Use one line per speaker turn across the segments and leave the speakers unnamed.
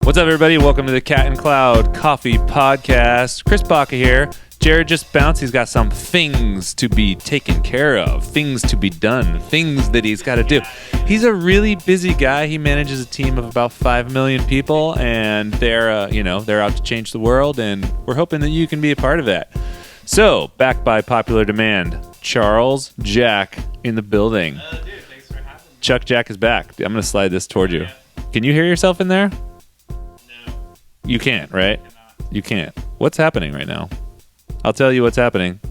What's up, everybody? Welcome to the Cat and Cloud Coffee Podcast. Chris Baca here. Jared just bounced. He's got some things to be taken care of, things to be done, things that he's got to do. He's a really busy guy. He manages a team of about 5 million people, and they're out to change the world, and we're hoping that you can be a part of that. So, back by popular demand, Charles Jack in the building.
Dude, thanks for having me.
Chuck Jack is back. I'm going to slide this toward you. Can you hear yourself in there?
No.
You can't, right?
I cannot.
You can't. What's happening right now? I'll tell you what's happening.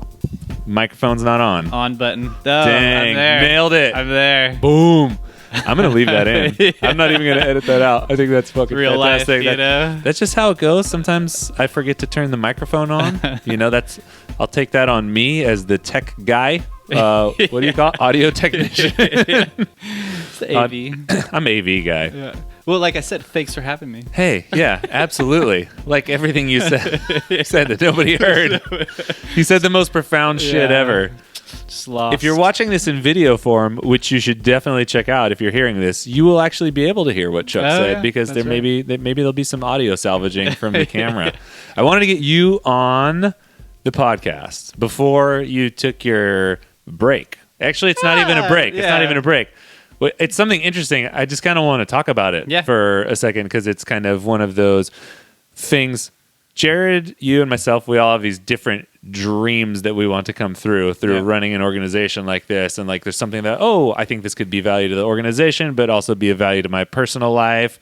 Microphone's not on.
On button. Oh,
Dang,
I'm there.
nailed it.
I'm there.
Boom. I'm going to leave that in.
Yeah.
I'm not even going to edit that out. I think that's fucking
Real life,
fantastic.
you know?
That's just how it goes. Sometimes I forget to turn the microphone on. I'll take that on me as the tech guy. What do you call it? Audio technician.
It's the AV.
I'm AV guy.
Yeah. Well, like I said, thanks for having me.
Hey, yeah, absolutely. Like everything you said that nobody heard. You said the most profound shit
Yeah.
ever.
Just lost.
If you're watching this in video form, which you should definitely check out if you're hearing this, you will actually be able to hear what Chuck said
yeah,
because
that's
maybe there'll be some audio salvaging from the camera. I wanted to get you on the podcast before you took your break. Actually, it's not even a break. It's not
yeah.
even a break. It's something interesting. I just kind of want to talk about it for a second because it's kind of one of those things. Jared, you and myself, we all have these different dreams that we want to come through running an organization like this. And like there's something that, I think this could be value to the organization, but also be a value to my personal life.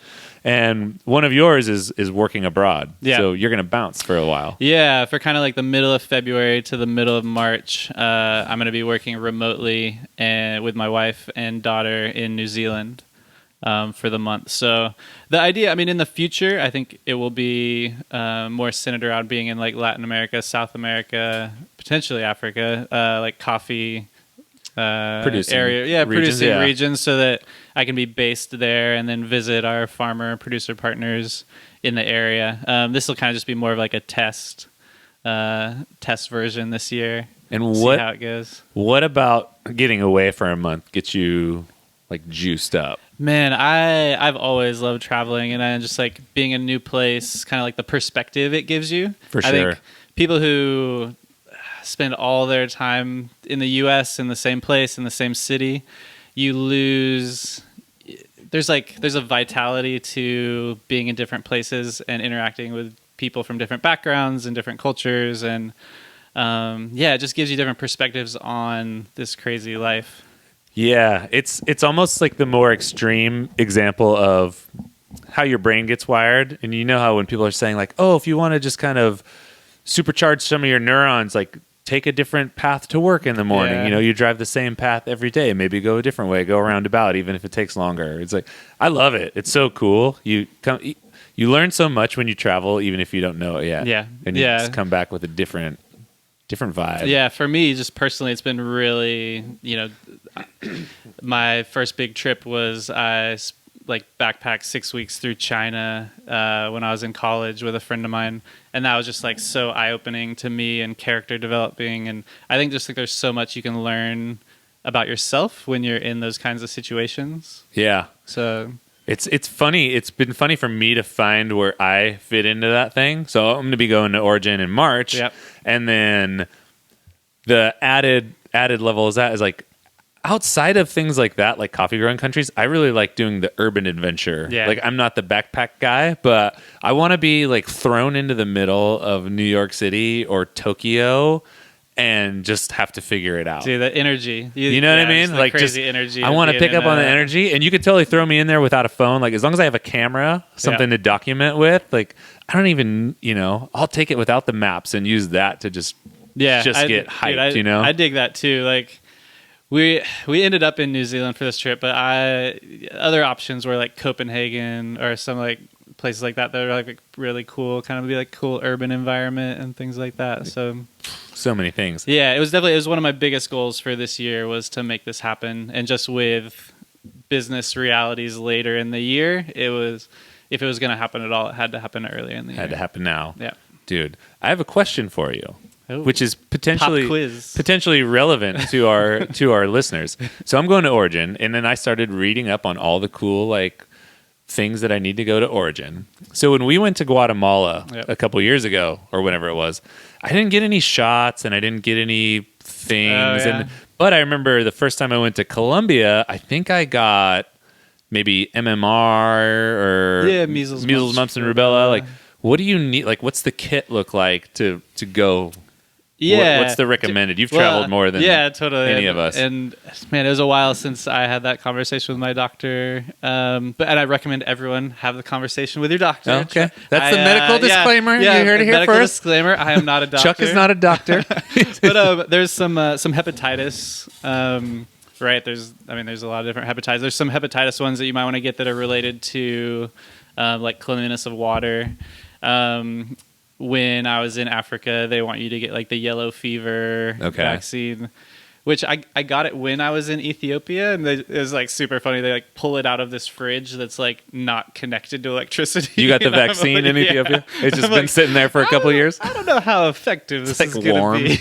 And one of yours is working abroad.
Yeah.
So you're going to bounce for a while.
Yeah, for kind of like the middle of February to the middle of March, I'm going to be working remotely with my wife and daughter in New Zealand for the month. So the idea, in the future, I think it will be more centered around being in like Latin America, South America, potentially Africa, like coffee
Producing
area,
regions,
producing regions, so that I can be based there and then visit our farmer producer partners in the area. This will kind of just be more of like a test version this year.
And
see how it goes.
What about getting away for a month gets you like juiced up?
Man, I've always loved traveling, and I just like being in a new place, kind of like the perspective it gives you.
For
I
sure.
think people who spend all their time in the U.S. in the same place, in the same city, you lose. There's a vitality to being in different places and interacting with people from different backgrounds and different cultures, and it just gives you different perspectives on this crazy life.
Yeah, it's almost like the more extreme example of how your brain gets wired. And you know how when people are saying like, if you want to just kind of supercharge some of your neurons, like take a different path to work in the morning.
Yeah.
You drive the same path every day. Maybe go a different way, go roundabout, even if it takes longer. It's like, I love it. It's so cool. You learn so much when you travel, even if you don't know it yet.
Yeah.
And you just come back with a different vibe.
Yeah, for me, just personally, it's been really, my first big trip was I backpacked 6 weeks through China when I was in college with a friend of mine, and that was just like so eye-opening to me and character developing. And I think just like there's so much you can learn about yourself when you're in those kinds of situations.
Yeah.
So
it's funny. It's been funny for me to find where I fit into that thing. So I'm going to be going to Origin in March.
Yep.
And then the added level is like outside of things like that, like coffee growing countries, I really like doing the urban adventure.
Yeah.
Like I'm not the backpack guy, but I want to be like thrown into the middle of New York City or Tokyo and just have to figure it out.
dude, the energy.
You know what I mean?
Like
Just
crazy energy.
I want to pick up on the energy, and you could totally throw me in there without a phone. Like as long as I have a camera, something to document with. Like I don't even, I'll take it without the maps and use that to just get hyped.
Dude, I dig that too. Like we ended up in New Zealand for this trip, but other options were like Copenhagen or some like places like that are like really cool, kind of be like cool urban environment and things like that.
So many things.
Yeah, it was one of my biggest goals for this year was to make this happen. And just with business realities later in the year, if it was going to happen at all, it had to happen earlier in the year.
Had to happen now.
Yeah.
Dude, I have a question for you.
Ooh.
Which is
Pop
potentially
quiz.
relevant to our listeners. So I'm going to Origin, and then I started reading up on all the cool like things that I need to go to Origin. So when we went to Guatemala a couple years ago, or whenever it was, I didn't get any shots and I didn't get any things. But I remember the first time I went to Colombia, I think I got maybe MMR or
measles,
mumps, and rubella. Like, what do you need? Like, what's the kit look like to go?
Yeah.
What's the recommended? You've traveled more than
totally.
any of us.
And man, it was a while since I had that conversation with my doctor. And I recommend everyone have the conversation with your doctor.
Okay. That's the medical disclaimer.
Yeah,
you heard it here
medical
first.
Disclaimer. I am not a doctor.
Chuck is not a doctor.
But there's some hepatitis. Right. There's a lot of different hepatitis. There's some hepatitis ones that you might want to get that are related to like cleanliness of water. When I was in Africa, they want you to get like the yellow fever vaccine, which I got it when I was in Ethiopia, and it was like super funny. They like pull it out of this fridge that's like not connected to electricity.
You got the vaccine in Ethiopia? It's just been sitting there for a couple of years?
I don't know how effective this is going to be.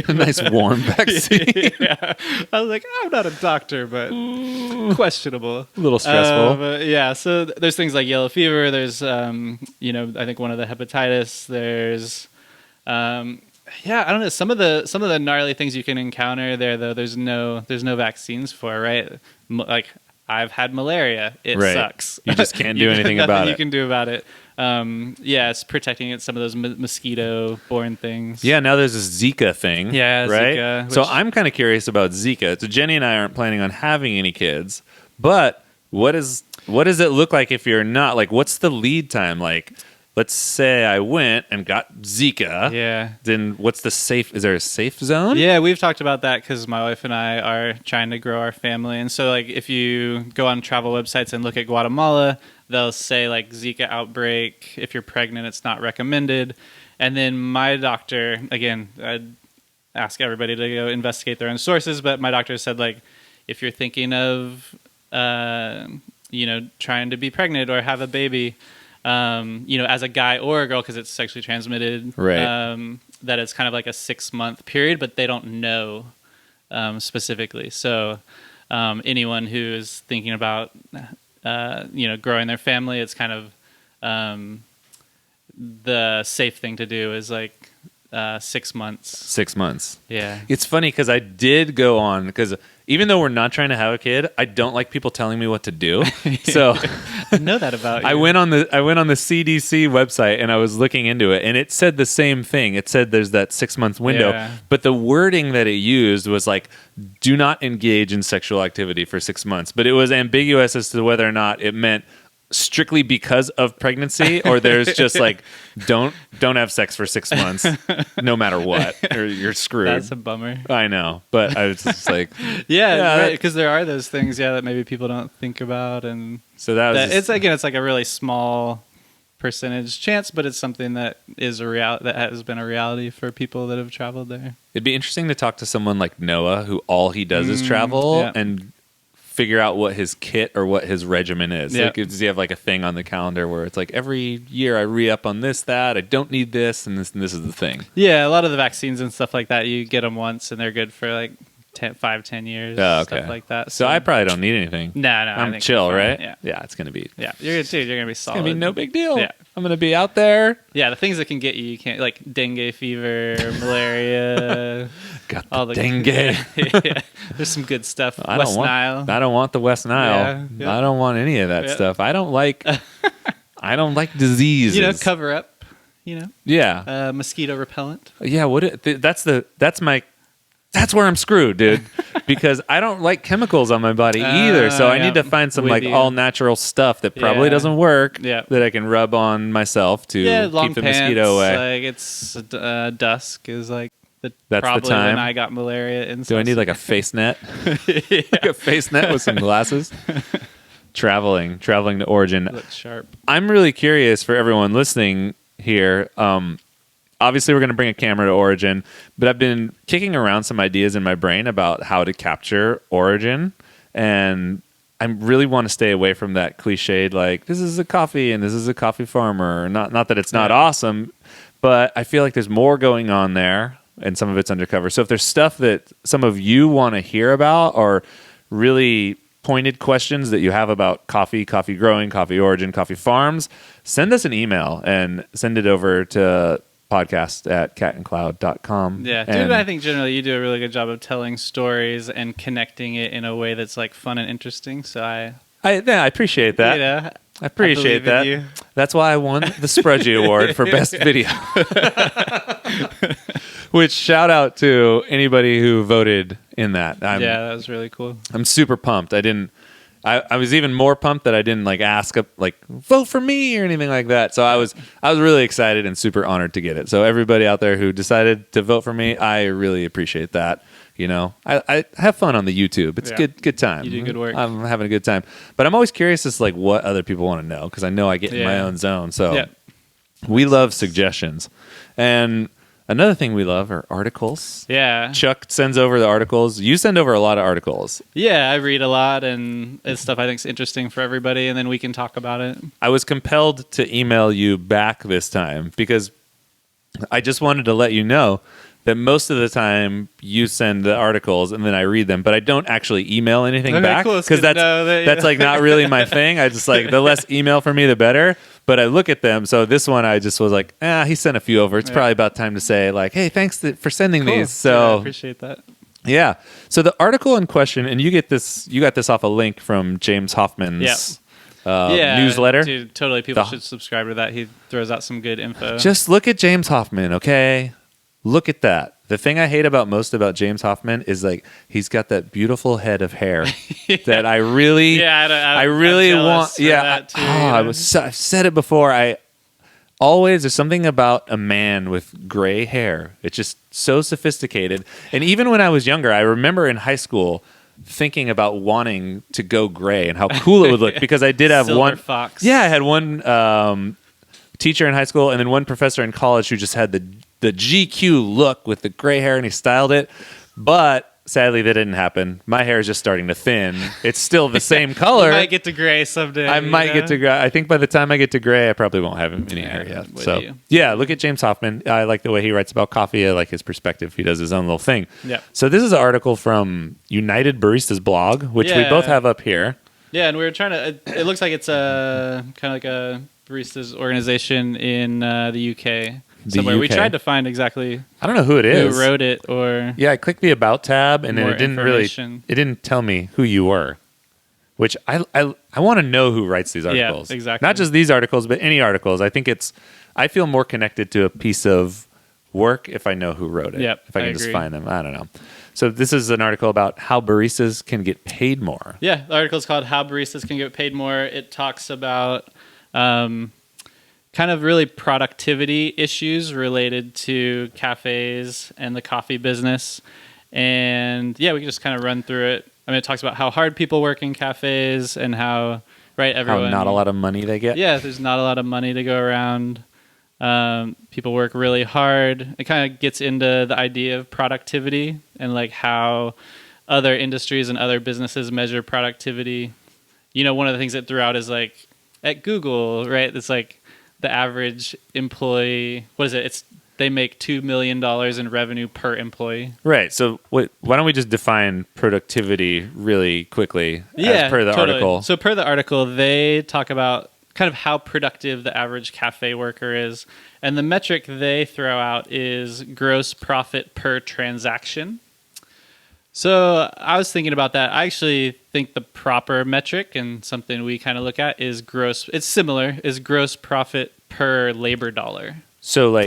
A nice warm vaccine.
Yeah. I was like, I'm not a doctor, but questionable.
A little stressful.
But yeah, so there's things like yellow fever. There's, I think one of the hepatitis. There's, I don't know. Some of the gnarly things you can encounter there, though. There's no vaccines for, right? Like I've had malaria. It sucks.
You just can't do anything about it.
You can do about it. It's protecting against some of those mosquito-borne things.
Yeah, now there's this Zika thing.
Yeah,
right?
Zika.
So I'm kind of curious about Zika. So Jenny and I aren't planning on having any kids, but what does it look like if you're not? Like, what's the lead time? Like, let's say I went and got Zika.
Yeah.
Then what's the safe? Is there a safe zone?
Yeah, we've talked about that because my wife and I are trying to grow our family. And so, like, if you go on travel websites and look at Guatemala, they'll say, like, Zika outbreak. If you're pregnant, it's not recommended. And then my doctor, again, I'd ask everybody to go investigate their own sources, but my doctor said, like, if you're thinking of, trying to be pregnant or have a baby, as a guy or a girl, because it's sexually transmitted,
right.
That it's kind of like a 6-month period, but they don't know specifically. So anyone who is thinking about, growing their family, it's kind of the safe thing to do is like 6 months.
6 months.
Yeah.
It's funny because I did go on, because even though we're not trying to have a kid, I don't like people telling me what to do. So
I know that about you.
I went on the CDC website and I was looking into it, and it said the same thing. It said there's that 6 month window, but the wording that it used was like, do not engage in sexual activity for 6 months. But it was ambiguous as to whether or not it meant strictly because of pregnancy, or there's just like don't have sex for 6 months no matter what, or you're screwed.
That's a bummer.
I know, but I was just like
because there are those things that maybe people don't think about, and
so it's
like a really small percentage chance, but it's something that is that has been a reality for people that have traveled there.
It'd be interesting to talk to someone like Noah, who all he does is travel, and figure out what his kit or what his regimen is. Like, does he have like a thing on the calendar where it's like every year I re-up on this, that, I don't need this, and this is the thing? Yeah,
a lot of the vaccines and stuff like that, you get them once and they're good for like 5-10 years, stuff like that.
So I probably don't need anything.
No,
I'm chill, right? Yeah, it's gonna be.
Yeah, you're gonna be solid.
It's gonna be no big deal.
Yeah,
I'm gonna be out there.
Yeah, the things that can get you can't, like dengue fever, malaria.
Got all the dengue. Yeah.
There's some good stuff.
Nile. I don't want the West Nile. Yeah. I don't want any of that stuff. I don't like. I don't like diseases.
Cover up.
Yeah.
Mosquito repellent.
Yeah. That's where I'm screwed, dude, because I don't like chemicals on my body either. So I need to find some all natural stuff that probably doesn't work that I can rub on myself to keep the mosquito away.
Like it's dusk is like
that's
probably
the time
when I got malaria.
Do I need like a face net? Like a face net with some glasses? Traveling to Origin.
Looks sharp.
I'm really curious for everyone listening here. Obviously, we're going to bring a camera to Origin, but I've been kicking around some ideas in my brain about how to capture Origin, and I really want to stay away from that cliched, like, this is a coffee and this is a coffee farmer. Not that it's not awesome, but I feel like there's more going on there, and some of it's undercover. So if there's stuff that some of you want to hear about or really pointed questions that you have about coffee growing, coffee origin, coffee farms, send us an email and send it over to podcast@catandcloud.com.
Yeah, dude, I think generally you do a really good job of telling stories and connecting it in a way that's like fun and interesting. So I
appreciate that. I appreciate that. That's why I won the Sprudgie Award for Best Video. Which, shout out to anybody who voted in that.
That was really cool.
I'm super pumped. I was even more pumped that I didn't ask vote for me or anything like that. So I was really excited and super honored to get it. So everybody out there who decided to vote for me, I really appreciate that. I have fun on the YouTube. It's good time.
You do good work.
I'm having a good time. But I'm always curious as to what other people want to know, because I know I get in my own zone. So we love suggestions. And another thing we love are articles.
Yeah.
Chuck sends over the articles. You send over a lot of articles.
Yeah, I read a lot, and it's stuff I think is interesting for everybody, and then we can talk about it.
I was compelled to email you back this time because I just wanted to let you know that most of the time you send the articles and then I read them, but I don't actually email anything back because that's not really my thing. I just the less email for me, the better. But I look at them. So this one, I just was like, he sent a few over. It's probably about time to say hey, thanks for sending these. So
I appreciate that.
Yeah. So the article in question, and you got this off a link from James Hoffman's newsletter.
Dude, totally. People should subscribe to that. He throws out some good info.
Just look at James Hoffman, okay? Look at that. The thing I hate most about James Hoffman is he's got that beautiful head of hair that I really, I really want. Yeah, I've said it before. There's something about a man with gray hair. It's just so sophisticated. And even when I was younger, I remember in high school thinking about wanting to go gray and how cool it would look because I did have
Silver fox.
Yeah, I had one teacher in high school and then one professor in college who just had the GQ look with the gray hair, and he styled it. But sadly, that didn't happen. My hair is just starting to thin. It's still the same color.
You might get to gray someday.
I might get to gray. I think by the time I get to gray, I probably won't have any hair yet. So, look at James Hoffman. I like the way he writes about coffee. I like his perspective. He does his own little thing.
Yeah.
So this is an article from United Baristas blog, which we both have up here.
Yeah, and we were trying to. It looks like it's a kind of like a baristas organization in the UK. Somewhere. We tried to find exactly.
I don't know who it is.
Who wrote it, or
I clicked the About tab, and then it didn't tell me who you were. Which I want to know who writes these articles.
Yeah, exactly.
Not just these articles, but any articles. I feel more connected to a piece of work if I know who wrote it.
Yep,
if I can just find them. I don't know. So this is an article about how baristas can get paid more.
Yeah, the article is called "How Baristas Can Get Paid More." It talks about. Kind of really productivity issues related to cafes and the coffee business. And we can just kind of run through it. I mean, it talks about how hard people work in cafes and how, everyone...
How not a lot of money they get.
Yeah, there's not a lot of money to go around. People work really hard. It kind of gets into the idea of productivity and how other industries and other businesses measure productivity. One of the things it threw out is at Google, right? It's the average employee, what is it? They make $2 million in revenue per employee.
Right. So why don't we just define productivity really quickly as per the article?
So per the article, they talk about kind of how productive the average cafe worker is. And the metric they throw out is gross profit per transaction. So I was thinking about that. I actually think the proper metric and something we kind of look at is gross profit per labor dollar.
So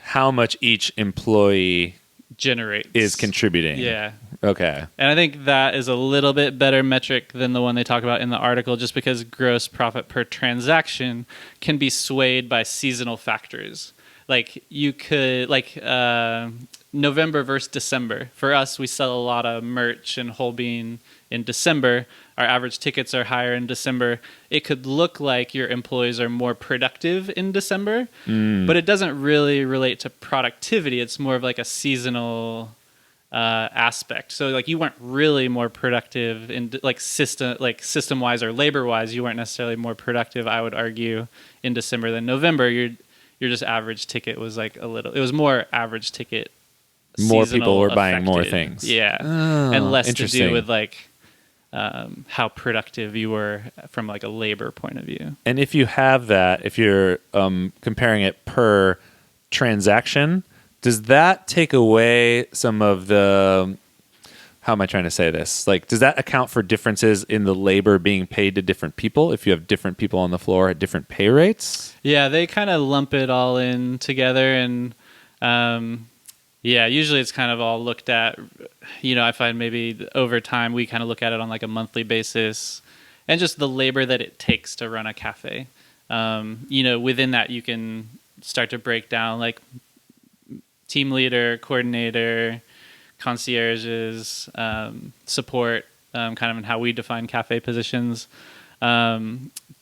how much each employee
generates
is contributing.
Yeah.
Okay.
And I think that is a little bit better metric than the one they talk about in the article, just because gross profit per transaction can be swayed by seasonal factors. You could November versus December. For us, we sell a lot of merch and whole bean in December. Our average tickets are higher in December. It could look like your employees are more productive in December, but it doesn't really relate to productivity. It's more of a seasonal aspect. So you weren't really more productive in system wise or labor wise. You weren't necessarily more productive, I would argue, in December than November. Your just average ticket was it was more average ticket.
More people were buying
affected.
more things.
Yeah. And less to do with how productive you were from like a labor point of view.
And if you have that, if you're comparing it per transaction, does that take away some of the, how am I trying to say this? Like, does that account for differences in the labor being paid to different people if you have different people on the floor at different pay rates?
Yeah, they kind of lump it all in together. And usually it's kind of all looked at. I find maybe over time we kind of look at it on like a monthly basis and just the labor that it takes to run a cafe. Within that you can start to break down like team leader, coordinator, concierges, support, kind of in how we define cafe positions. But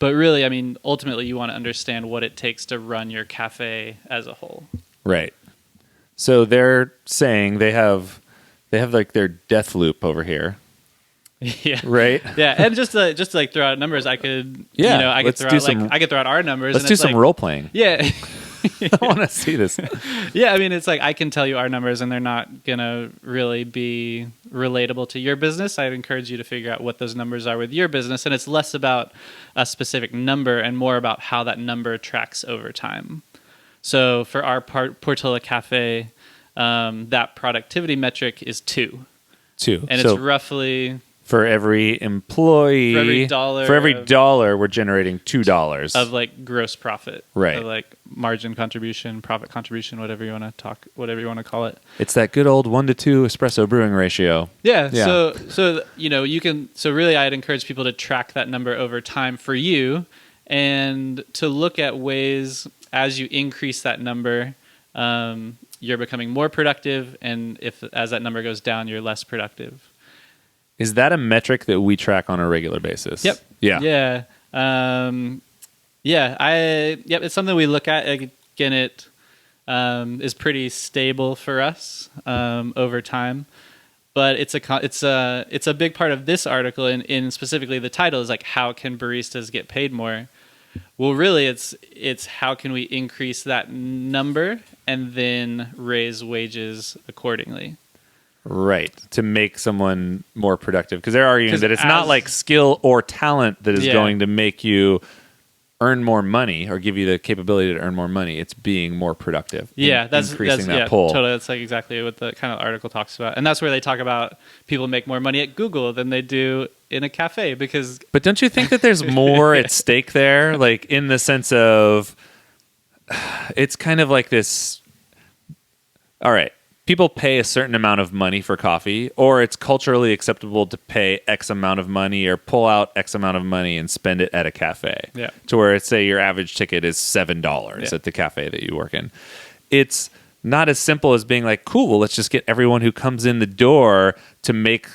really, I mean, ultimately you want to understand what it takes to run your cafe as a whole.
Right. So they're saying they have like their death loop over here.
Yeah.
Right.
Yeah. And just to like throw out numbers, I could, I could throw out our numbers.
Let's do some role playing.
Yeah.
I want to see this.
Yeah, I mean, it's like I can tell you our numbers and they're not going to really be relatable to your business. I'd encourage you to figure out what those numbers are with your business. And it's less about a specific number and more about how that number tracks over time. So for our Portola Cafe, that productivity metric is 2. And it's roughly...
For every employee, for every dollar, we're generating $2
of like gross profit,
right?
Of like margin contribution, profit contribution, whatever you want to call it.
It's that good old 1-to-2 espresso brewing ratio.
Yeah. So you can. So really, I'd encourage people to track that number over time for you, and to look at ways as you increase that number, you're becoming more productive, and as that number goes down, you're less productive.
Is that a metric that we track on a regular basis?
Yep.
Yeah.
Yeah. It's something we look at. Again, it is pretty stable for us over time, but it's a big part of this article. In specifically, the title is like, how can baristas get paid more? Well, really, it's how can we increase that number and then raise wages accordingly.
Right, to make someone more productive. Because they're arguing that it's not like skill or talent that is going to make you earn more money or give you the capability to earn more money. It's being more productive.
That's
increasing that pull.
Totally. That's like exactly what the kind of article talks about. And that's where they talk about people make more money at Google than they do in a cafe.
But don't you think that there's more at stake there? Like in the sense of, it's kind of like this, all right, people pay a certain amount of money for coffee, or it's culturally acceptable to pay X amount of money or pull out X amount of money and spend it at a cafe.
Yeah.
To where it's, say your average ticket is $7 at the cafe that you work in. It's not as simple as being like, cool, well, let's just get everyone who comes in the door to make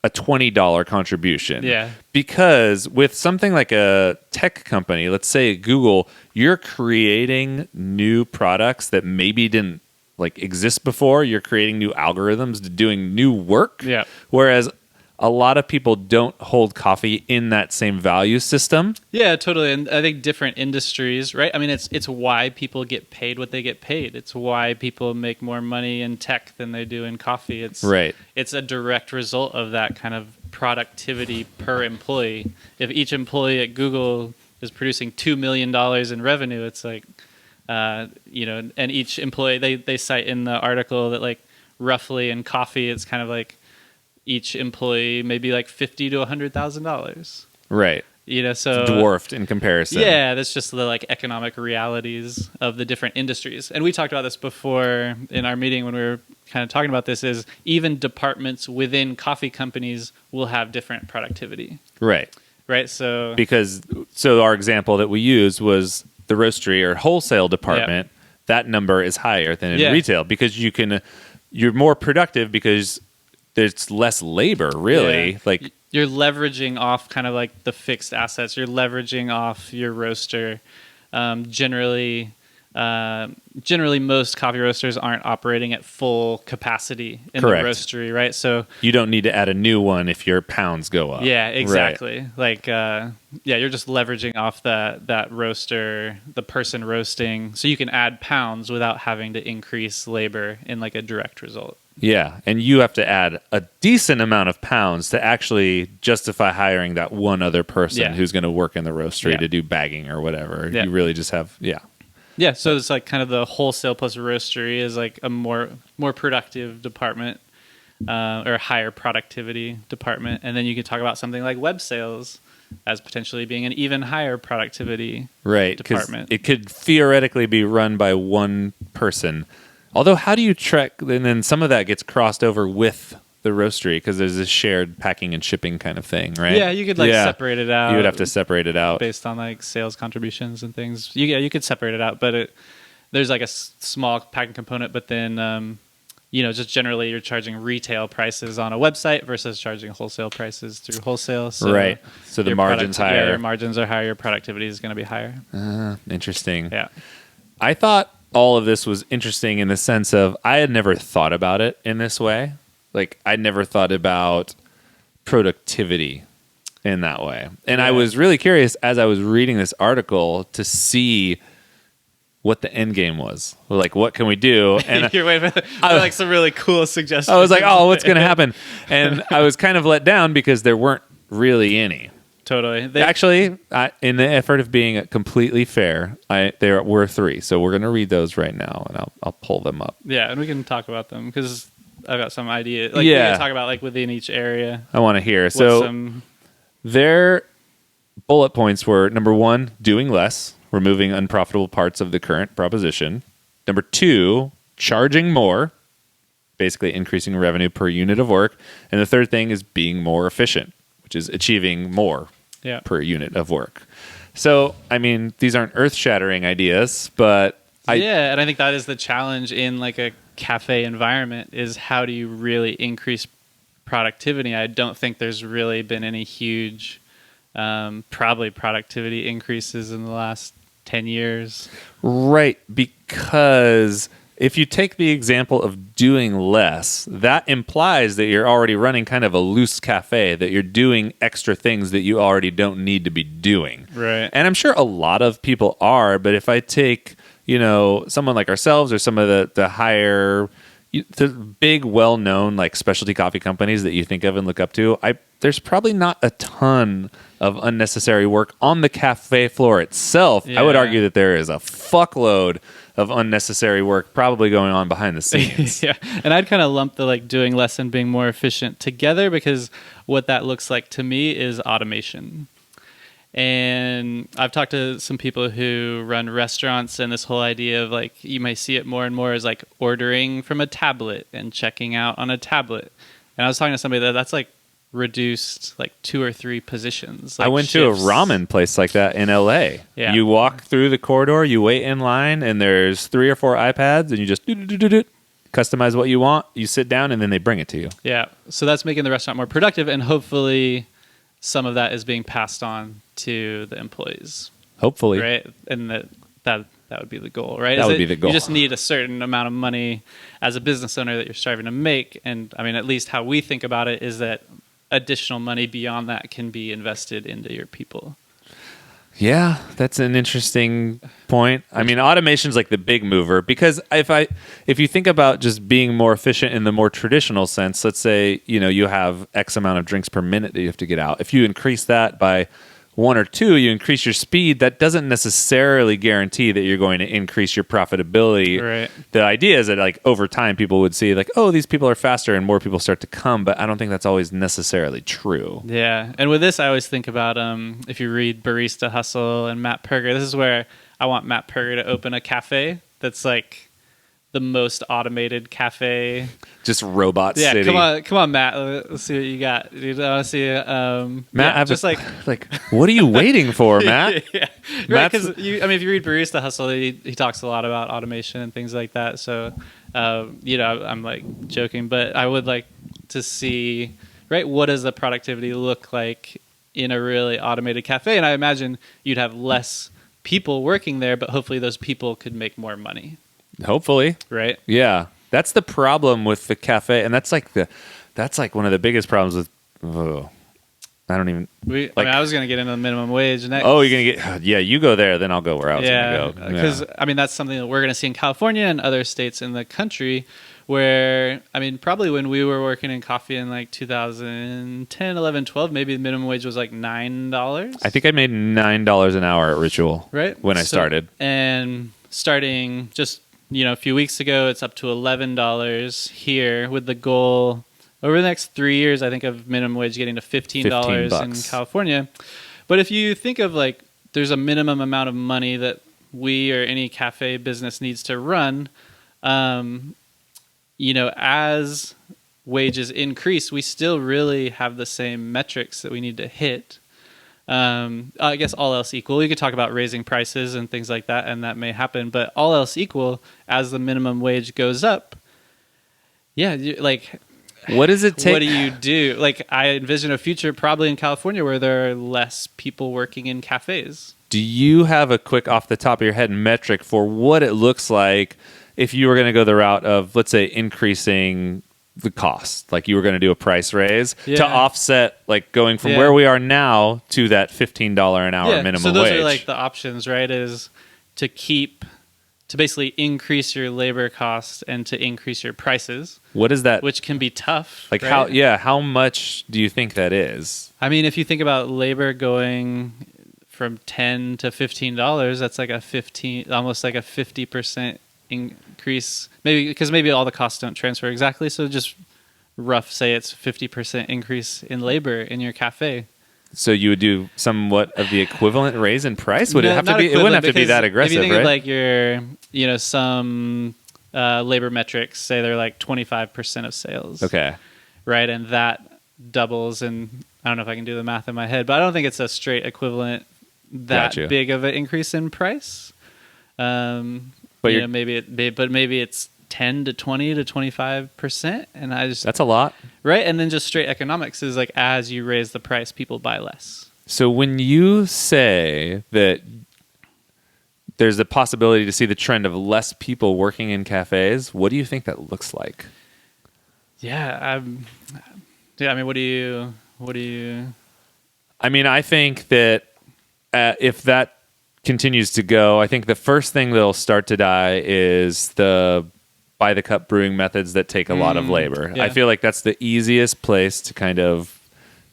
a $20 contribution.
Yeah.
Because with something like a tech company, let's say Google, you're creating new products that maybe didn't exist before. You're creating new algorithms, doing new work.
Yeah.
Whereas a lot of people don't hold coffee in that same value system.
Yeah, totally. And I think different industries, right? I mean, it's why people get paid what they get paid. It's why people make more money in tech than they do in coffee. It's a direct result of that kind of productivity per employee. If each employee at Google is producing $2 million in revenue, it's like, and each employee, they cite in the article that like roughly in coffee, it's kind of like each employee maybe like $50,000 to $100,000.
Right.
So
it's dwarfed in comparison.
Yeah, that's just the like economic realities of the different industries. And we talked about this before in our meeting when we were kind of talking about this, is even departments within coffee companies will have different productivity.
Right.
So
our example that we used was the roastery or wholesale department. That number is higher than in retail because you're more productive because there's less labor, really.
Yeah.
Like
you're leveraging off kind of like the fixed assets. You're leveraging off your roaster. Generally, generally most coffee roasters aren't operating at full capacity in
Correct.
the roastery, right? So
You don't need to add a new one if your pounds go up.
yeah, exactly. Like, you're just leveraging off that roaster, the person roasting, so you can add pounds without having to increase labor in like a direct result.
Yeah, and you have to add a decent amount of pounds to actually justify hiring that one other person who's going to work in the roastery to do bagging or whatever. You really just have,
Yeah, so it's like kind of the wholesale plus roastery is like a more productive department, or higher productivity department, and then you can talk about something like web sales as potentially being an even higher productivity department.
It could theoretically be run by one person. Although, how do you track? And then some of that gets crossed over with the roastery because there's this shared packing and shipping kind of thing, right?
Yeah, you could separate it out.
You would have to separate it out
based on like sales contributions and things. You could separate it out, but there's like a small packing component. But then, just generally you're charging retail prices on a website versus charging wholesale prices through wholesale. So
right. So the margin's higher.
Yeah, your margins are higher. Your productivity is going to be higher.
Interesting.
Yeah.
I thought all of this was interesting in the sense of I had never thought about it in this way. Like, I'd never thought about productivity in that way. And I was really curious as I was reading this article to see what the end game was. Like, what can we do? And
You're waiting for like some really cool suggestions.
I was like, oh, what's going to happen? And I was kind of let down because there weren't really any.
Totally.
Actually, in the effort of being completely fair, there were 3. So we're going to read those right now, and I'll pull them up.
Yeah, and we can talk about them because I've got some idea. Like, we can talk about like within each area.
I want to hear. So their bullet points were, number 1, doing less, removing unprofitable parts of the current proposition. Number 2, charging more, basically increasing revenue per unit of work. And the third thing is being more efficient, which is achieving more per unit of work. So, I mean, these aren't earth-shattering ideas, but
and I think that is the challenge in like a cafe environment is how do you really increase productivity? I don't think there's really been any huge probably productivity increases in the last 10 years.
Right, because if you take the example of doing less, that implies that you're already running kind of a loose cafe, that you're doing extra things that you already don't need to be doing.
Right.
And I'm sure a lot of people are, but if I take, someone like ourselves or some of the higher, the big, well-known like specialty coffee companies that you think of and look up to, there's probably not a ton of unnecessary work on the cafe floor itself. I would argue that there is a fuckload of unnecessary work probably going on behind the scenes.
Yeah. And I'd kind of lump the like doing less and being more efficient together because what that looks like to me is automation. And I've talked to some people who run restaurants, and this whole idea of like, you may see it more and more as like ordering from a tablet and checking out on a tablet. And I was talking to somebody that's like reduced like 2 or 3 positions. Like
I went
shifts.
to a ramen place like that in LA.
Yeah.
You walk through the corridor, you wait in line, and there's 3 or 4 iPads, and you just customize what you want. You sit down, and then they bring it to you.
Yeah. So that's making the restaurant more productive, and hopefully some of that is being passed on to the employees.
Hopefully.
Right? And that would be the goal, right?
That would be the goal.
You just need a certain amount of money as a business owner that you're striving to make. And I mean, at least how we think about it is that additional money beyond that can be invested into your people.
Yeah, that's an interesting point. I mean, automation's like the big mover because if you think about just being more efficient in the more traditional sense, let's say, you have X amount of drinks per minute that you have to get out. If you increase that by 1 or 2, you increase your speed. That doesn't necessarily guarantee that you're going to increase your profitability.
Right.
The idea is that like over time people would see like, oh, these people are faster and more people start to come, but I don't think that's always necessarily true.
Yeah. And with this, I always think about if you read Barista Hustle and Matt Perger, this is where I want Matt Perger to open a cafe that's like the most automated cafe.
Just robot city.
Come on, Matt. Let's see what you got, dude. I want to see.
Matt,
yeah, just like
what are you waiting for, Matt?
Yeah, right. Because if you read Barista Hustle, he talks a lot about automation and things like that. So, I'm like joking, but I would like to see, right? What does the productivity look like in a really automated cafe? And I imagine you'd have less people working there, but hopefully those people could make more money,
Hopefully.
right?
Yeah. That's the problem with the cafe. And that's like one of the biggest problems with, I don't even.
I was going to get into the minimum wage next.
Oh, you're going to get, yeah, you go there, then I'll go where I was going to go.
Because, that's something that we're going to see in California and other states in the country where, probably when we were working in coffee in like 2010, 11, 12, maybe the minimum wage was like $9.
I think I made $9 an hour at Ritual.
Right.
When I started.
And starting just, a few weeks ago, it's up to $11 here with the goal over the next 3 years, I think, of minimum wage getting to $15 in California. But if you think of like, there's a minimum amount of money that we or any cafe business needs to run, as wages increase, we still really have the same metrics that we need to hit. I guess all else equal, you could talk about raising prices and things like that, and that may happen. But all else equal, as the minimum wage goes up, what does it take? What do you do? Like, I envision a future probably in California where there are less people working in cafes.
Do you have a quick off the top of your head metric for what it looks like if you were going to go the route of, let's say, increasing the cost, like you were going to do a price raise to offset, like going from where we are now to that $15 an hour minimum wage?
So those are like the options, right? Is to basically increase your labor costs and to increase your prices.
What is that?
Which can be tough.
Like
right?
How much do you think that is?
If you think about labor going from $10 to $15, that's like almost like a 50% increase. Maybe all the costs don't transfer exactly. So just rough, say it's 50% increase in labor in your cafe.
So you would do somewhat of the equivalent raise in price? Would it have to be? It wouldn't have to be that aggressive,
right? If you think
of
like your, some labor metrics, say they're like 25% of sales.
Okay.
Right, and that doubles, and I don't know if I can do the math in my head, but I don't think it's a straight equivalent big of an increase in price. But maybe it's 10 to 20 to 25%, and that's
a lot,
right? And then just straight economics is like, as you raise the price, people buy less.
So when you say that there's a possibility to see the trend of less people working in cafes, what do you think that looks like?
What do you?
I think that if that continues to go, I think the first thing that'll start to die is the by the cup brewing methods that take a lot of labor. I feel like that's the easiest place to kind of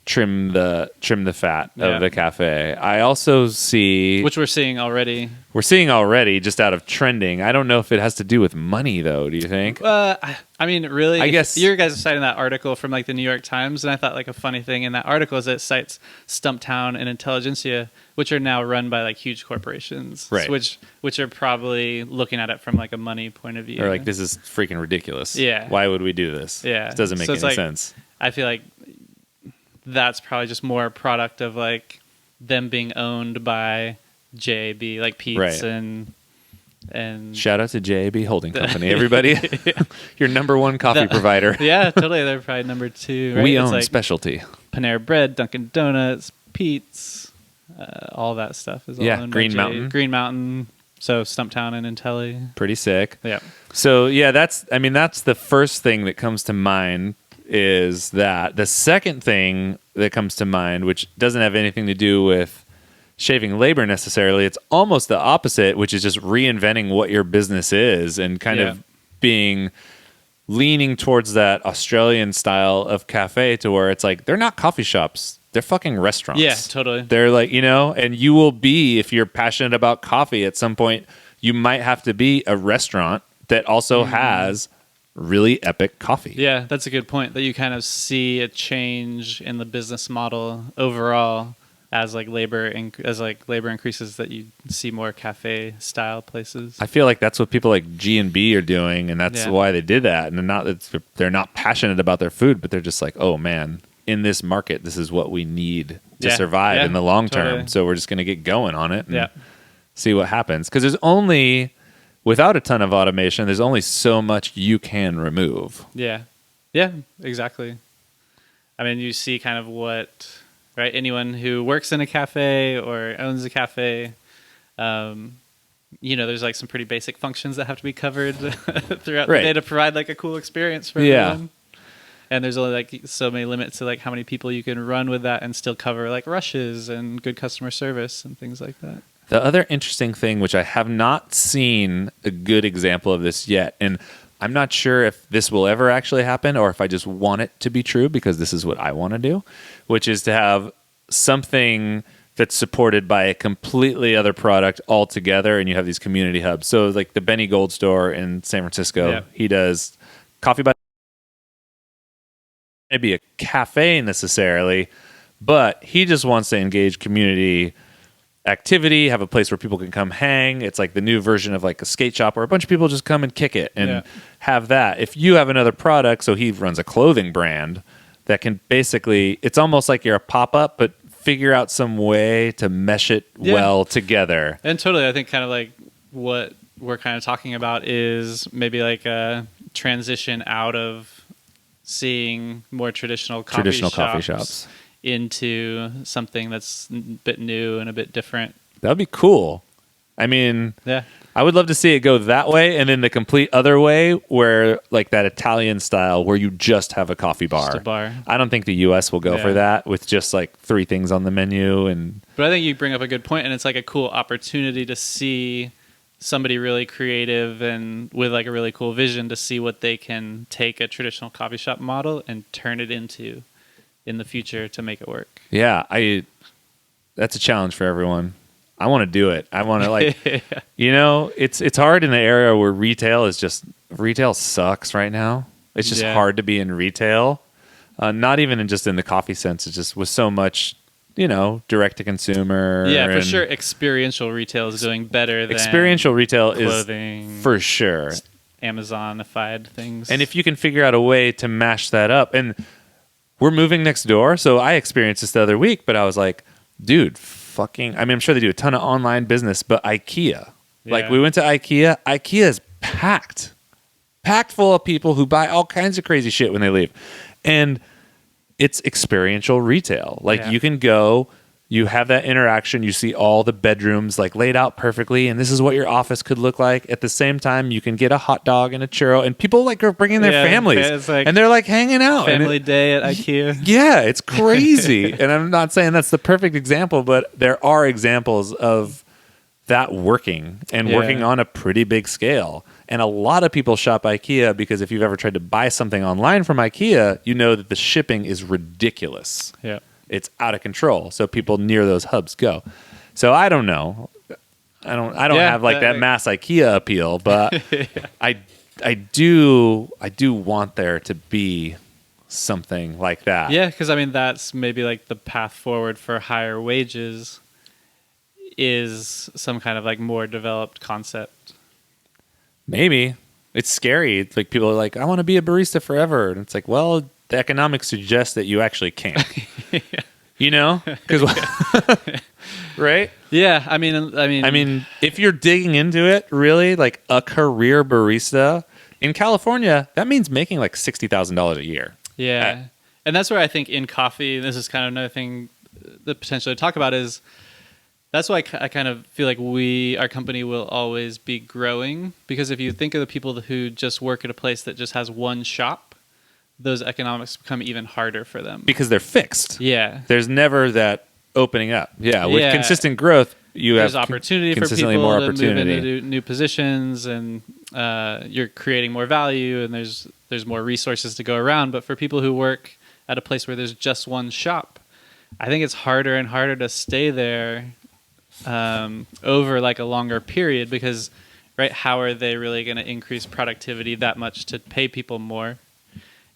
trim the fat of the cafe. I also see,
which we're seeing already.
We're seeing already just out of trending. I don't know if it has to do with money though. Do you think?
Really,
I guess
you guys are citing that article from like the New York Times, and I thought like a funny thing in that article is that it cites Stumptown and Intelligentsia, which are now run by like huge corporations,
right?
Which are probably looking at it from like a money point of view.
Or like, this is freaking ridiculous.
Yeah.
Why would we do this?
Yeah.
It doesn't make any sense.
I feel like that's probably just more a product of like them being owned by JAB, like Pete's, right. and
shout out to JAB Holding Company, everybody. Your number one coffee provider.
Yeah, totally. They're probably number two. Right?
We own like specialty.
Panera Bread, Dunkin' Donuts, Pete's, all that stuff is all owned
Green
by
Mountain.
Green Mountain. So Stumptown and Intelli.
Pretty sick.
Yeah.
So that's the first thing that comes to mind. Is that the second thing that comes to mind, which doesn't have anything to do with shaving labor necessarily. It's almost the opposite, which is just reinventing what your business is and kind of leaning towards that Australian style of cafe to where it's like, they're not coffee shops. They're fucking restaurants.
Yeah, totally.
They're like, and you will be, if you're passionate about coffee at some point, you might have to be a restaurant that also has really epic coffee.
Yeah, that's a good point. That you kind of see a change in the business model overall as labor increases. That you see more cafe style places.
I feel like that's what people like G&B are doing, and that's why they did that. And they're not passionate about their food, but they're just like, oh man, in this market, this is what we need to survive in the long term. So we're just going to get going on it and see what happens. Because there's only, without a ton of automation, there's only so much you can remove.
Yeah, exactly. You see kind of what, right? Anyone who works in a cafe or owns a cafe, There's like some pretty basic functions that have to be covered throughout
Right.
the day to provide like a cool experience for
Yeah.
everyone. And there's only like so many limits to like how many people you can run with that and still cover like rushes and good customer service and things like that.
The other interesting thing, which I have not seen a good example of this yet, and I'm not sure if this will ever actually happen or if I just want it to be true because this is what I want to do, which is to have something that's supported by a completely other product altogether, and you have these community hubs. So like the Benny Gold store in San Francisco, he does coffee by maybe a cafe necessarily, but he just wants to engage community activity, have a place where people can come hang. It's like the new version of like a skate shop where a bunch of people just come and kick it and have that. If you have another product, so he runs a clothing brand that can basically, it's almost like you're a pop-up, but figure out some way to mesh it well together.
And totally, I think kind of like what we're kind of talking about is maybe like a transition out of seeing more traditional coffee shops into something that's a bit new and a bit different.
That would be cool. I mean,
Yeah.
I would love to see it go that way, and then the complete other way where like that Italian style where you just have a coffee bar.
Just a bar.
I don't think the US will go for that with just like 3 things on the menu.
But I think you bring up a good point, and it's like a cool opportunity to see somebody really creative and with like a really cool vision to see what they can take a traditional coffee shop model and turn it into in the future to make it work.
Yeah, that's a challenge for everyone. I want to do it. I want to like, it's hard in the area where retail sucks right now. It's just hard to be in retail. Not even just in the coffee sense. It's just with so much, direct to consumer.
Yeah, for sure. Experiential retail is doing better than
experiential retail
clothing,
is for sure
Amazonified things.
And if you can figure out a way to mash that up, and we're moving next door, so I experienced this the other week, but I was like, dude, I'm sure they do a ton of online business, but IKEA. Like we went to IKEA. IKEA is packed full of people who buy all kinds of crazy shit when they leave. And it's experiential retail. Like you can go, you have that interaction, you see all the bedrooms like laid out perfectly, and this is what your office could look like. At the same time, you can get a hot dog and a churro, and people like are bringing their families,
like
and they're like hanging out.
Family day at IKEA.
Yeah, it's crazy. And I'm not saying that's the perfect example, but there are examples of that working and working on a pretty big scale. And a lot of people shop IKEA because if you've ever tried to buy something online from IKEA, you know that the shipping is ridiculous.
Yeah.
It's out of control. So people near those hubs go. So I don't know. I don't have like that mass IKEA appeal, but I do want there to be something like that.
Yeah, because I mean that's maybe like the path forward for higher wages is some kind of like more developed concept.
Maybe. It's scary. It's like people are like, I want to be a barista forever. And it's like, well, the economics suggest that you actually can't. Because right?
Yeah, I mean,
if you're digging into it, really, like a career barista in California, that means making like $60,000 a year.
Yeah, and that's where I think in coffee, this is kind of another thing that potentially to talk about is that's why I kind of feel like our company will always be growing, because if you think of the people who just work at a place that just has one shop, those economics become even harder for them.
Because they're fixed.
Yeah.
There's never that opening up. Yeah. With consistent growth, there's
opportunity for people
more
to
opportunity.
move into new positions, and you're creating more value, and there's more resources to go around. But for people who work at a place where there's just one shop, I think it's harder and harder to stay there over like a longer period, because how are they really going to increase productivity that much to pay people more?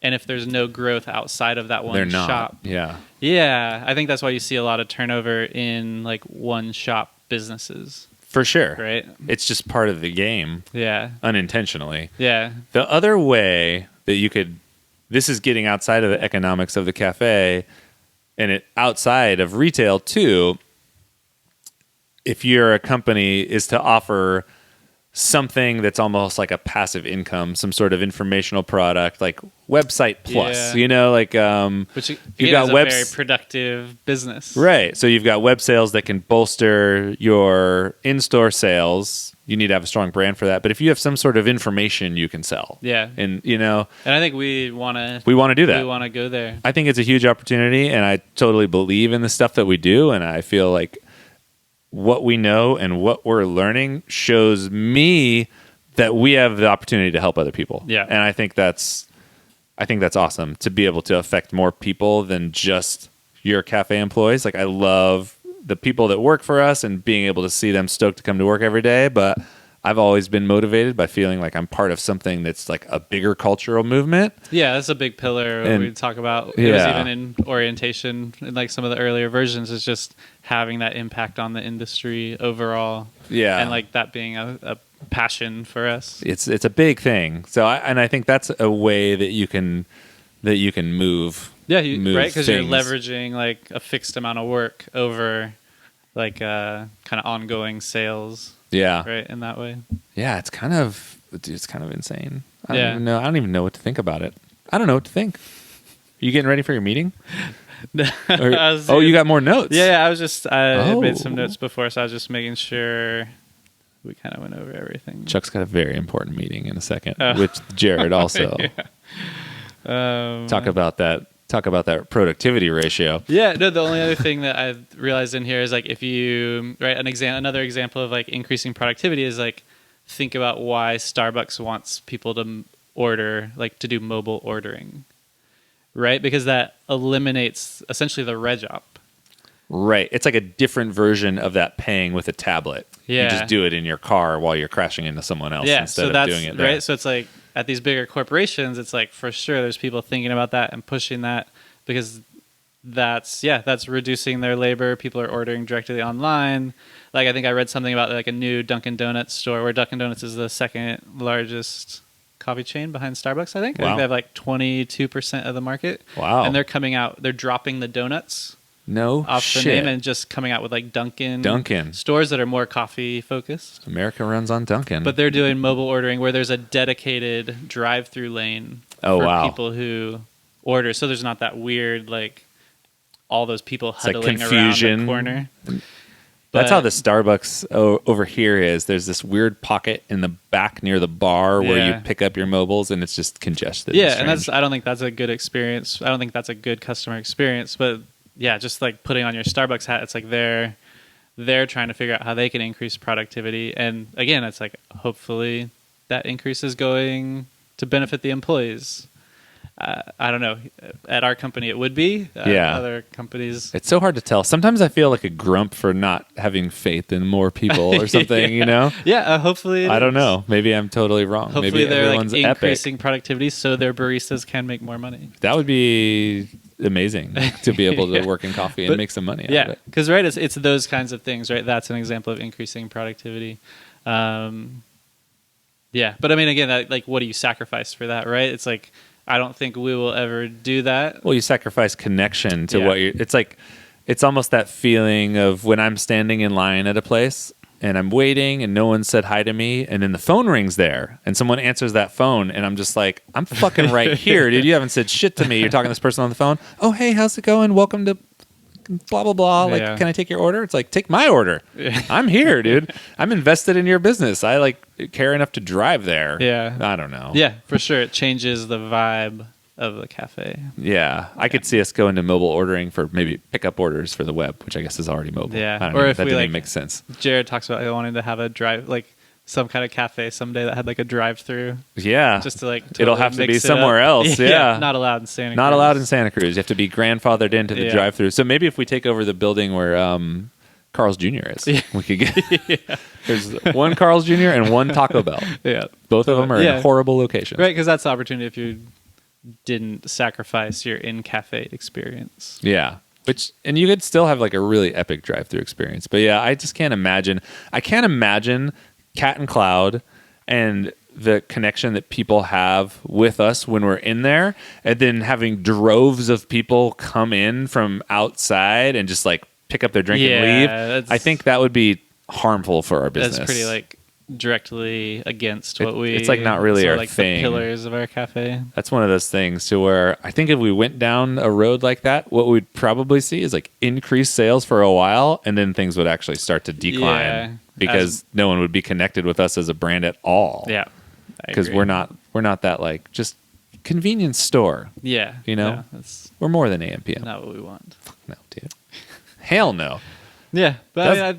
And if there's no growth outside of that one shop, I think that's why you see a lot of turnover in like one shop businesses.
For sure.
Right?
It's just part of the game.
Yeah.
Unintentionally.
Yeah.
The other way that you could, this is getting outside of the economics of the cafe and outside of retail too, if you're a company, is to offer something that's almost like a passive income, some sort of informational product, like Website Plus, like
which
you've got
is a very productive business,
right? So you've got web sales that can bolster your in-store sales. You need to have a strong brand for that. But if you have some sort of information you can sell, and
and I think we want to
do that.
We want to go there.
I think it's a huge opportunity, and I totally believe in the stuff that we do, and I feel like what we know and what we're learning shows me that we have the opportunity to help other people.
Yeah.
And I think that's awesome to be able to affect more people than just your cafe employees. Like, I love the people that work for us and being able to see them stoked to come to work every day. But I've always been motivated by feeling like I'm part of something that's like a bigger cultural movement.
Yeah, that's a big pillar we talk about. It was even in orientation in like some of the earlier versions, is just having that impact on the industry overall. Yeah. And like that being a passion for us.
It's a big thing. So I think that's a way that you can move.
Yeah, right, because you're leveraging like a fixed amount of work over like kind of ongoing sales.
Yeah.
Right, in that way.
Yeah, it's kind of insane. I don't even know what to think about it. I don't know what to think. Are you getting ready for your meeting? You got more notes.
Yeah, I made some notes before, so I was just making sure we kind of went over everything.
Chuck's got a very important meeting in a second with Jared also. Talk about that productivity ratio.
Yeah, no, the only other thing that I realized in here is like if you another example of like increasing productivity is like think about why Starbucks wants people to order, like to do mobile ordering. Right? Because that eliminates essentially the reg op.
Right. It's like a different version of that paying with a tablet.
Yeah.
You just do it in your car while you're crashing into someone else instead of doing it there.
Right. So it's like at these bigger corporations, it's like for sure there's people thinking about that and pushing that because that's reducing their labor. People are ordering directly online. Like I think I read something about like a new Dunkin' Donuts store where Dunkin' Donuts is the second largest coffee chain behind Starbucks, I think.
Wow.
I think they have like 22% of the market.
Wow.
And they're dropping the donuts
off
the name and just coming out with like Dunkin' stores that are more coffee focused.
America runs on Dunkin'.
But they're doing mobile ordering where there's a dedicated drive-through lane for people who order. So there's not that weird like all those people huddling around the corner.
That's how the Starbucks over here is. There's this weird pocket in the back near the bar where you pick up your mobiles, and it's just congested.
Yeah, and I don't think that's a good experience. I don't think that's a good customer experience. But yeah, just like putting on your Starbucks hat, it's like they're trying to figure out how they can increase productivity. And again, it's like hopefully that increase is going to benefit the employees. I don't know. At our company, it would be. Other companies,
it's so hard to tell. Sometimes I feel like a grump for not having faith in more people or something. You know?
Yeah. Hopefully,
I don't know. Maybe I'm totally wrong.
Hopefully,
maybe
they're
everyone's
like increasing productivity so their baristas can make more money.
That would be amazing to be able to work in coffee and make some money. Out of it.
Because it's those kinds of things, right? That's an example of increasing productivity. But I mean, again, like, what do you sacrifice for that, right? It's like. I don't think we will ever do that.
Well, you sacrifice connection to what you're... It's like... It's almost that feeling of when I'm standing in line at a place and I'm waiting and no one said hi to me and then the phone rings there and someone answers that phone and I'm just like, I'm fucking right here, dude. You haven't said shit to me. You're talking to this person on the phone. Oh, hey, how's it going? Welcome to... blah, blah, blah. Like, can I take your order? It's like, take my order. I'm here, dude. I'm invested in your business. I like care enough to drive there.
Yeah.
I don't know.
Yeah, for sure. It changes the vibe of the cafe.
Yeah. I could see us go into mobile ordering for maybe pickup orders for the web, which I guess is already mobile.
Yeah.
I don't know. If that didn't make sense.
Jared talks about wanting to have some kind of cafe someday that had like a drive-through.
Yeah.
Just to like
it'll have to be somewhere else. Yeah.
Not allowed in Santa Cruz.
Not allowed in Santa Cruz. You have to be grandfathered into the drive-through. So maybe if we take over the building where Carl's Jr. is, we could get there's one Carl's Jr. and one Taco Bell. Yeah. Both of them are in horrible locations.
Right, because that's the opportunity if you didn't sacrifice your in-cafe experience.
Yeah. And you could still have like a really epic drive-through experience. But yeah, I just can't imagine. I can't imagine Cat and Cloud and the connection that people have with us when we're in there, and then having droves of people come in from outside and just like pick up their drink and leave. I think that would be harmful for our business.
That's pretty like directly against what
it's like not really our
like
thing.
The pillars of our cafe.
That's one of those things to where I think if we went down a road like that, what we'd probably see is like increased sales for a while, and then things would actually start to decline because no one would be connected with us as a brand at all.
Yeah,
because we're not that like just convenience store.
Yeah,
you know,
that's
we're more than AM/PM.
Not what we want.
Fuck no, dude. Hell no.
Yeah, but I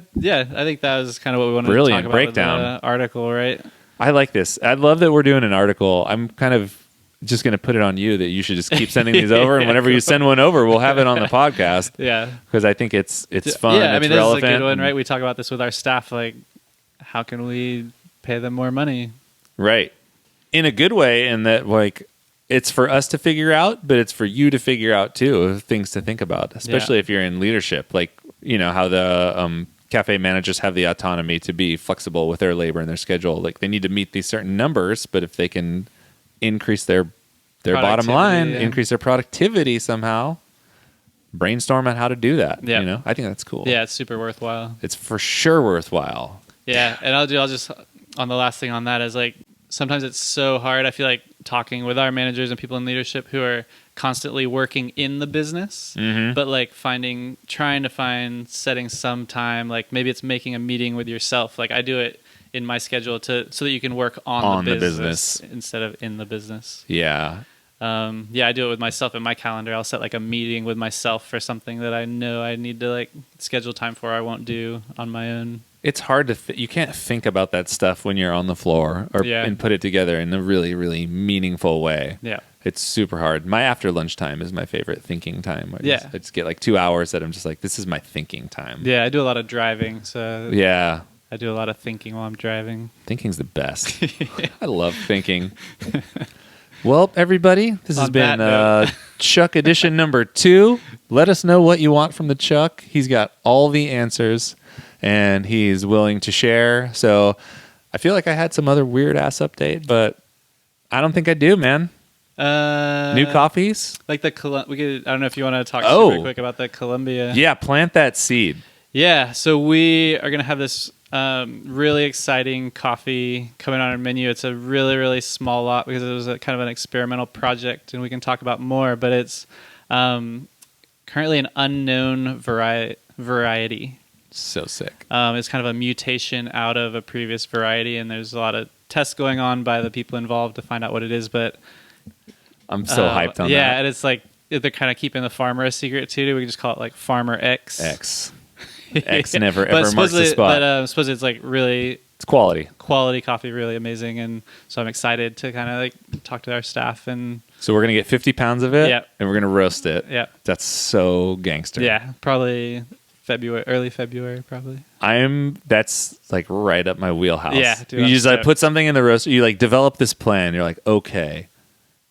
think that was kind of what we wanted to talk about
breakdown.
with the article, right?
I like this. I love that we're doing an article. I'm kind of just going to put it on you that you should just keep sending these over, and whenever you send one over, we'll have it on the podcast.
Yeah,
because I think it's fun.
Yeah, I mean,
it's relevant.
This is a good one, right? We talk about this with our staff. Like, how can we pay them more money?
Right, in a good way, in that like it's for us to figure out, but it's for you to figure out too. Things to think about, especially if you're in leadership, like. You know, how the cafe managers have the autonomy to be flexible with their labor and their schedule. Like they need to meet these certain numbers, but if they can increase their bottom line, increase their productivity somehow, brainstorm on how to do that. You know, I think that's cool.
Yeah, it's super worthwhile.
It's for sure worthwhile.
Yeah, and I'll just on the last thing on that is like sometimes it's so hard. I feel like talking with our managers and people in leadership who are constantly working in the business, but like trying to find setting some time, like maybe it's making a meeting with yourself. Like I do it in my schedule so that you can work on the business instead of in the business.
Yeah.
I do it with myself in my calendar. I'll set like a meeting with myself for something that I know I need to like schedule time for. I won't do on my own.
It's hard to you can't think about that stuff when you're on the floor and put it together in a really, really meaningful way. Yeah. It's super hard. My after lunch time is my favorite thinking time. I just get like 2 hours that I'm just like, this is my thinking time.
Yeah, I do a lot of driving, so
yeah,
I do a lot of thinking while I'm driving.
Thinking's the best. I love thinking. Well, everybody, this has been Chuck edition number 2. Let us know what you want from the Chuck. He's got all the answers, and he's willing to share. So I feel like I had some other weird ass update, but I don't think I do, man. New coffees,
like I don't know if you want to talk super quick about the Colombia.
Yeah, plant that seed.
Yeah, so we are gonna have this really exciting coffee coming on our menu. It's a really, really small lot because it was a kind of an experimental project, and we can talk about more. But it's currently an unknown variety.
So sick.
It's kind of a mutation out of a previous variety, and there's a lot of tests going on by the people involved to find out what it is. But
I'm so hyped on that.
Yeah, and it's like they're kind of keeping the farmer a secret too. We can just call it like Farmer X. X never ever marks the spot. But supposedly it's like really
it's quality
coffee, really amazing, and so I'm excited to kind of like talk to our staff. And
so we're gonna get 50 pounds of it, and we're gonna roast it.
Yeah,
that's so gangster.
Yeah, probably early February, probably.
That's like right up my wheelhouse.
Yeah, dude,
you just like put something in the roaster. You like develop this plan. You're like, okay,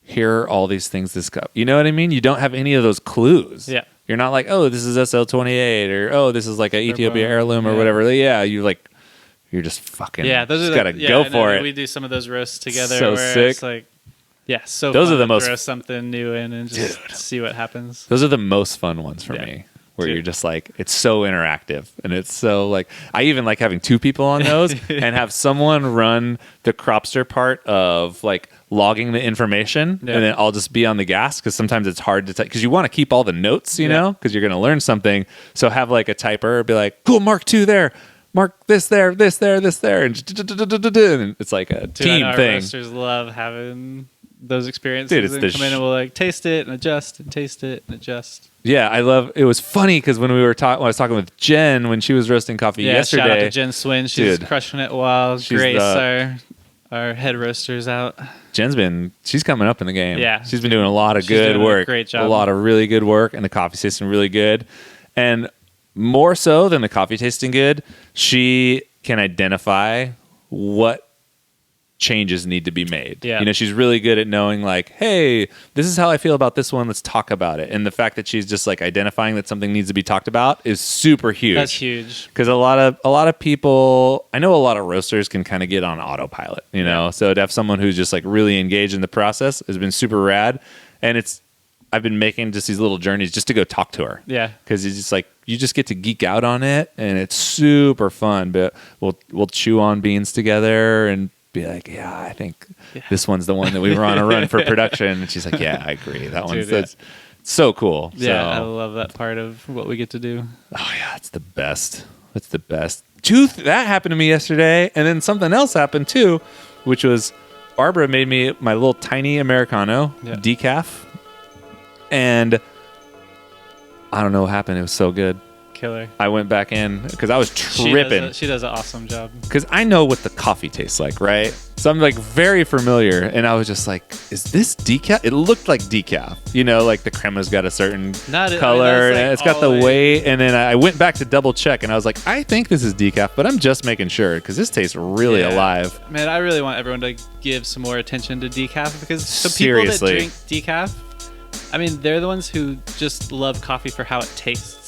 here are all these things this cup. You know what I mean? You don't have any of those clues.
Yeah.
You're not like, oh, this is SL28 or oh, this is like an Ethiopia heirloom or whatever. Yeah, you're just fucking.
Yeah, those
just gotta go for it.
We do some of those roasts together.
So
where
sick.
It's like, so
those
fun
are the
to
most
throw something new in and just see what happens.
Those are the most fun ones for me. Where you're just like, it's so interactive and it's so like, I even like having 2 people on those and have someone run the cropster part of like logging the information and then I'll just be on the gas because sometimes it's hard to type because you want to keep all the notes, you know, because you're going to learn something. So have like a typer be like, cool, mark 2 there, mark this there, this there, this there. And it's like a team thing.
Our roasters love having those experiences and come in and we'll like taste it and adjust and taste it and adjust.
Yeah, it was funny because when I was talking with Jen when she was roasting coffee yesterday.
Shout out to Jen Swin. She's crushing it wild. Grace, our head roasters out.
She's coming up in the game.
Yeah.
She's been doing a lot of good work.
Great job.
A lot of really good work, and the coffee tasting really good. And more so than the coffee tasting good, she can identify what changes need to be made.
Yeah.
You know, she's really good at knowing like, hey, this is how I feel about this one. Let's talk about it. And the fact that she's just like identifying that something needs to be talked about is super huge.
That's huge.
Because a lot of people, I know a lot of roasters can kind of get on autopilot, you know? So to have someone who's just like really engaged in the process has been super rad. And I've been making just these little journeys just to go talk to her.
Yeah.
Because it's just like you just get to geek out on it, and it's super fun. But we'll chew on beans together and be like, yeah, I think this one's the one that we were on a run for production. And she's like, yeah, I agree. That one's so cool.
Yeah,
so,
I love that part of what we get to do.
Oh yeah, it's the best. It's the best. That happened to me yesterday, and then something else happened too, which was Barbara made me my little tiny Americano decaf, and I don't know what happened. It was so good.
Killer.
I went back in because I was tripping.
She does an awesome job.
Because I know what the coffee tastes like, right? So I'm like very familiar, and I was just like, "Is this decaf?" It looked like decaf, like the crema's got a certain color, and it's got the weight. And then I went back to double check, and I was like, "I think this is decaf, but I'm just making sure because this tastes really alive."
Man, I really want everyone to give some more attention to decaf because people that drink decaf, I mean, they're the ones who just love coffee for how it tastes.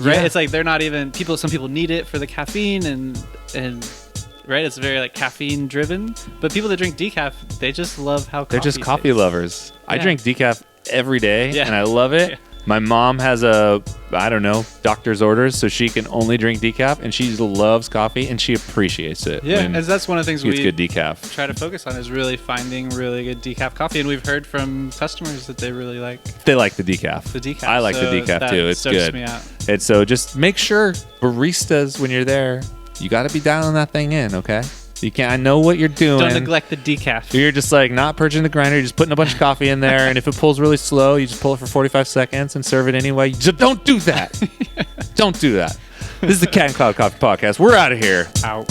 Right? It's like they're not even people. Some people need it for the caffeine and right. It's very like caffeine driven. But people that drink decaf, they just love how
they're just coffee
tastes.
Lovers. I drink decaf every day, and I love it.
Yeah.
My mom has doctor's orders, so she can only drink decaf, and she loves coffee, and she appreciates it.
Yeah, and that's one of the things we
good decaf.
Try to focus on is really finding really good decaf coffee, and we've heard from customers that they really like.
They like the decaf. I like the decaf too. It's good. Me out. And so just make sure baristas when you're there, you got to be dialing that thing in, okay? You can't. I know what you're doing.
Don't neglect the decaf.
You're just like not purging the grinder. You're just putting a bunch of coffee in there, and if it pulls really slow, you just pull it for 45 seconds and serve it anyway. Just don't do that. Don't do that. This is the Cat and Cloud Coffee Podcast. We're out of here.
Out.